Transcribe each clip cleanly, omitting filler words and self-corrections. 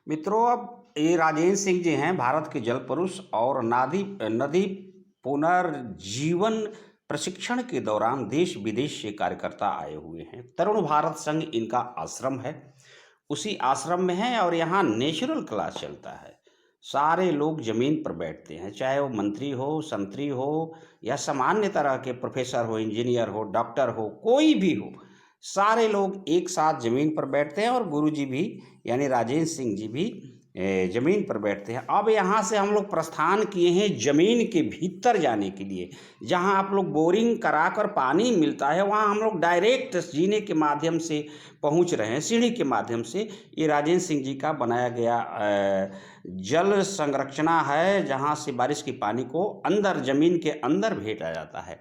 मित्रों, अब ये राजेंद्र सिंह जी हैं, भारत के जल पुरुष और नादी नदी पुनर्जीवन प्रशिक्षण के दौरान देश विदेश से कार्यकर्ता आए हुए हैं। तरुण भारत संघ इनका आश्रम है, उसी आश्रम में है और यहाँ नेचुरल क्लास चलता है। सारे लोग जमीन पर बैठते हैं, चाहे वो मंत्री हो, संतरी हो या सामान्य तरह के प्रोफेसर हो, इंजीनियर हो, डॉक्टर हो, कोई भी हो। सारे लोग एक साथ जमीन पर बैठते हैं और गुरुजी भी यानी राजेंद्र सिंह जी भी जमीन पर बैठते हैं। अब यहाँ से हम लोग प्रस्थान किए हैं जमीन के भीतर जाने के लिए, जहाँ आप लोग बोरिंग कराकर पानी मिलता है, वहाँ हम लोग डायरेक्ट जीने के माध्यम से पहुँच रहे हैं, सीढ़ी के माध्यम से। ये राजेंद्र सिंह जी का बनाया गया जल संरचना है, जहाँ से बारिश के पानी को अंदर जमीन के अंदर भेजा जाता है।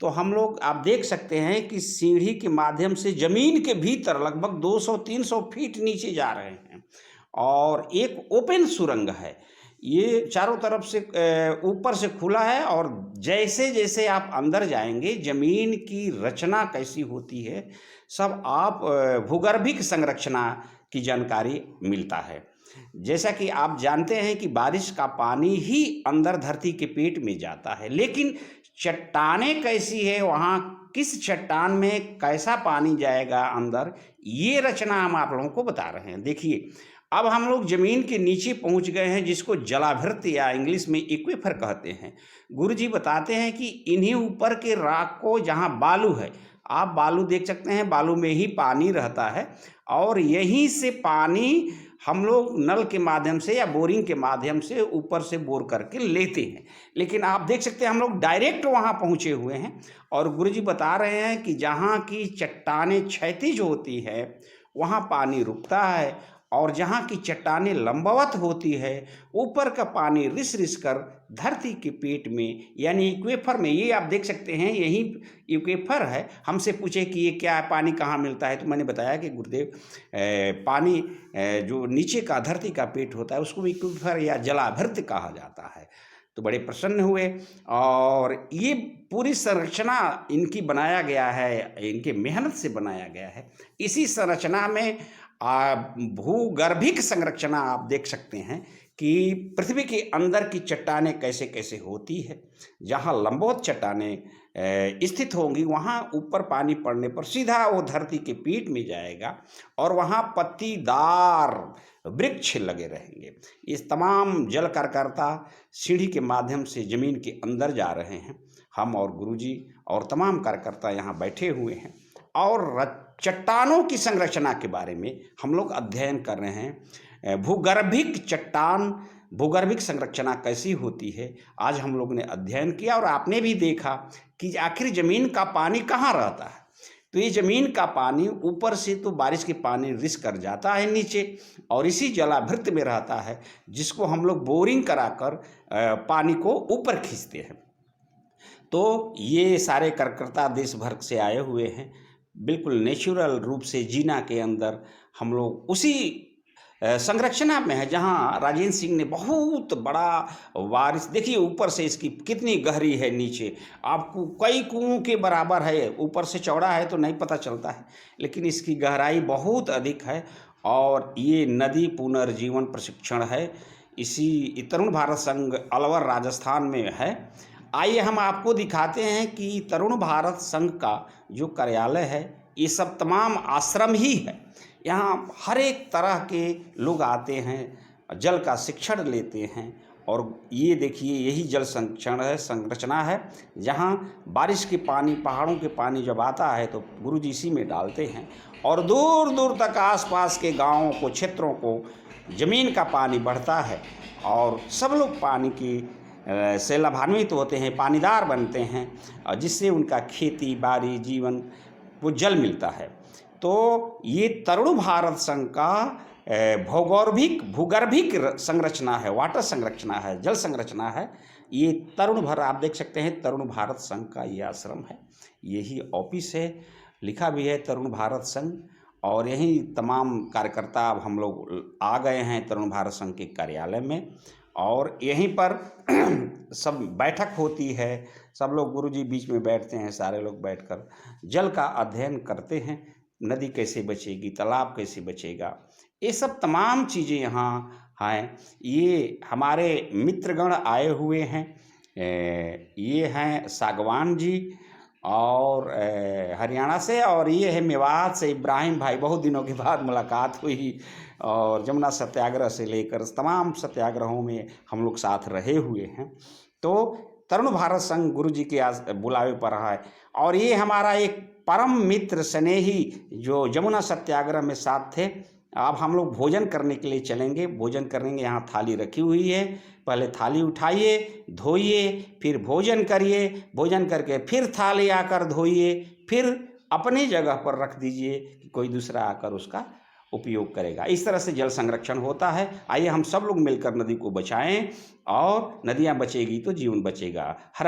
तो हम लोग आप देख सकते हैं कि सीढ़ी के माध्यम से जमीन के भीतर लगभग 200-300 फीट नीचे जा रहे हैं और एक ओपन सुरंग है। ये चारों तरफ से ऊपर से खुला है और जैसे जैसे आप अंदर जाएंगे जमीन की रचना कैसी होती है सब आप भूगर्भिक संरचना की जानकारी मिलता है। जैसा कि आप जानते हैं कि बारिश का पानी ही अंदर धरती के पेट में जाता है, लेकिन चट्टानें कैसी है, वहाँ किस चट्टान में कैसा पानी जाएगा अंदर, ये रचना हम आप लोगों को बता रहे हैं। देखिए, अब हम लोग जमीन के नीचे पहुंच गए हैं, जिसको जलाभृत या इंग्लिश में एक्वीफर कहते हैं। गुरुजी बताते हैं कि इन्हीं ऊपर के राख को, जहाँ बालू है, आप बालू देख सकते हैं, बालू में ही पानी रहता है और यहीं से पानी हम लोग नल के माध्यम से या बोरिंग के माध्यम से ऊपर से बोर करके लेते हैं। लेकिन आप देख सकते हैं हम लोग डायरेक्ट वहाँ पहुँचे हुए हैं और गुरुजी बता रहे हैं कि जहाँ की चट्टानें क्षैतिज होती है वहाँ पानी रुकता है और जहाँ की चट्टानें लंबवत होती है ऊपर का पानी रिस रिस कर धरती के पेट में यानी इक्वेफर में, ये आप देख सकते हैं यही इक्वेफर है। हमसे पूछे कि ये क्या है, पानी कहाँ मिलता है, तो मैंने बताया कि गुरुदेव पानी जो नीचे का धरती का पेट होता है उसको इक्वेफर या जलाभृत कहा जाता है। तो बड़े प्रसन्न हुए और ये पूरी संरचना इनकी बनाया गया है, इनके मेहनत से बनाया गया है। इसी संरचना में भूगर्भिक संरचना आप देख सकते हैं कि पृथ्वी के अंदर की चट्टानें कैसे कैसे होती है। जहाँ लंबवत चट्टानें स्थित होंगी वहाँ ऊपर पानी पड़ने पर सीधा वो धरती के पीठ में जाएगा और वहाँ पत्तीदार वृक्ष लगे रहेंगे। इस तमाम जल कार्यकर्ता सीढ़ी के माध्यम से जमीन के अंदर जा रहे हैं। हम और गुरुजी और तमाम कार्यकर्ता यहाँ बैठे हुए हैं और चट्टानों की संरचना के बारे में हम लोग अध्ययन कर रहे हैं। भूगर्भिक चट्टान, भूगर्भिक संरचना कैसी होती है, आज हम लोग ने अध्ययन किया और आपने भी देखा कि आखिर जमीन का पानी कहाँ रहता है। तो ये जमीन का पानी ऊपर से तो बारिश के पानी रिस कर जाता है नीचे और इसी जलाभृत में रहता है, जिसको हम लोग बोरिंग कराकर पानी को ऊपर खींचते हैं। तो ये सारे कार्यकर्ता देश भर से आए हुए हैं। बिल्कुल नेचुरल रूप से जीना के अंदर हम लोग उसी संरचना में है जहाँ राजेंद्र सिंह ने बहुत बड़ा बारिश, देखिए ऊपर से इसकी कितनी गहरी है, नीचे आपको कई कुओं के बराबर है, ऊपर से चौड़ा है तो नहीं पता चलता है, लेकिन इसकी गहराई बहुत अधिक है। और ये नदी पुनर्जीवन प्रशिक्षण है, इसी तरुण भारत संघ अलवर राजस्थान में है। आइए हम आपको दिखाते हैं कि तरुण भारत संघ का जो कार्यालय है ये सब तमाम आश्रम ही है। यहाँ हर एक तरह के लोग आते हैं, जल का शिक्षण लेते हैं और ये देखिए यही जल संरचना है जहाँ बारिश के पानी, पहाड़ों के पानी जब आता है तो गुरुजी इसी में डालते हैं और दूर दूर तक आसपास के गाँवों को, क्षेत्रों को जमीन का पानी बढ़ता है और सब लोग पानी की से लाभान्वित होते हैं, पानीदार बनते हैं, जिससे उनका खेती बाड़ी जीवन वो जल मिलता है। तो ये तरुण भारत संघ का भूगर्भिक संरचना है, वाटर संरचना है, जल संरचना है। ये आप देख सकते हैं तरुण भारत संघ का ये आश्रम है, यही ऑफिस है, लिखा भी है तरुण भारत संघ। और यही तमाम कार्यकर्ता अब हम लोग आ गए हैं तरुण भारत संघ के कार्यालय में और यहीं पर सब बैठक होती है, सब लोग गुरुजी बीच में बैठते हैं, सारे लोग बैठकर जल का अध्ययन करते हैं। नदी कैसे बचेगी, तालाब कैसे बचेगा, ये सब तमाम चीज़ें यहाँ हैं। ये हमारे मित्रगण आए हुए हैं। ये हैं सागवान जी और हरियाणा से, और ये है मेवात से इब्राहिम भाई। बहुत दिनों के बाद मुलाकात हुई और जमुना सत्याग्रह से लेकर तमाम सत्याग्रहों में हम लोग साथ रहे हुए हैं। तो तरुण भारत संघ गुरु जी के आज बुलावे पर है, और ये हमारा एक परम मित्र स्नेही जो जमुना सत्याग्रह में साथ थे। अब हम लोग भोजन करने के लिए चलेंगे, भोजन करेंगे। यहाँ थाली रखी हुई है, पहले थाली उठाइए, धोइए, फिर भोजन करिए, भोजन करके फिर थाली आकर धोइए, फिर अपनी जगह पर रख दीजिए कि कोई दूसरा आकर उसका उपयोग करेगा। इस तरह से जल संरक्षण होता है। आइए हम सब लोग मिलकर नदी को बचाएं, और नदियाँ बचेगी तो जीवन बचेगा। हर